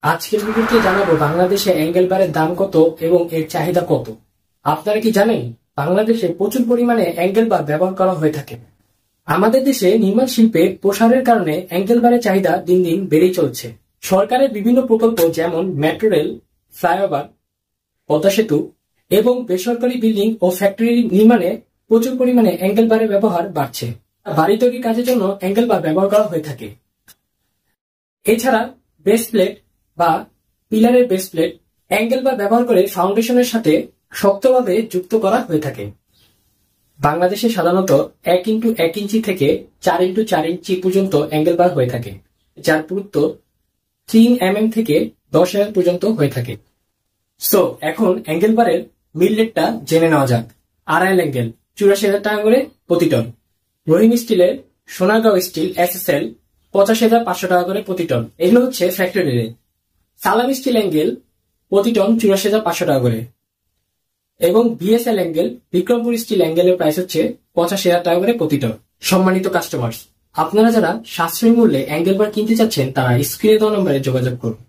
আজকের ভিডিওতে জানাবো বাংলাদেশে অ্যাঙ্গেল বারের দাম কত এবং এর চাহিদা কত। আপনারা কি জানেন বাংলাদেশে প্রচুর পরিমাণে অ্যাঙ্গেল বার ব্যবহার করা হয়ে থাকে। আমাদের দেশে নির্মাণ শিল্পে প্রসারের কারণে অ্যাঙ্গেল বারের চাহিদা দিন দিন বেড়েই চলছে। সরকারের বিভিন্ন প্রকল্প যেমন মেট্রো রেল, ফ্লাইওভার, পদ্মা সেতু এবং বেসরকারি বিল্ডিং ও ফ্যাক্টরি নির্মাণে প্রচুর পরিমাণে অ্যাঙ্গেল বারের ব্যবহার বাড়ছে। বাড়ি তৈরির কাজের জন্য অ্যাঙ্গেল বার ব্যবহার করা হয়ে থাকে। এছাড়া বেস প্লেট বা পিলারের বেস প্লেট অ্যাঙ্গেল বার ব্যবহার করে ফাউন্ডেশনের সাথে শক্তভাবে যুক্ত করা হয়ে থাকে। বাংলাদেশে সাধারণত 1x1 ইঞ্চি থেকে 4x4 ইঞ্চি পর্যন্ত অ্যাঙ্গেল বার হয়ে থাকে, যার পুরুত্ব 3 mm থেকে 10 mm পর্যন্ত হয়ে থাকে। সো এখন অ্যাঙ্গেল বারের মিল রেটটা জেনে নেওয়া যাক। আড়াইল অ্যাঙ্গেল 84,000 টাকা করে প্রতি টন। রহিম স্টিলের সোনারগাঁও স্টিল SSL 85,500 টাকা করে প্রতি টন। এগুলো হচ্ছে factory rate. Salam steel angle প্রতি টন 84,500 টাকা করে এবং BSL অ্যাঙ্গেল বিক্রমপুর স্টিল অ্যাঙ্গেলের প্রাইস হচ্ছে 85,000 টাকা করে প্রতি টন। সম্মানিত কাস্টমার্স, আপনারা যারা সাশ্রয়ী মূল্যে অ্যাঙ্গেল বার কিনতে চাচ্ছেন তারা স্ক্রিনে দেওয়া নম্বরে যোগাযোগ করুন।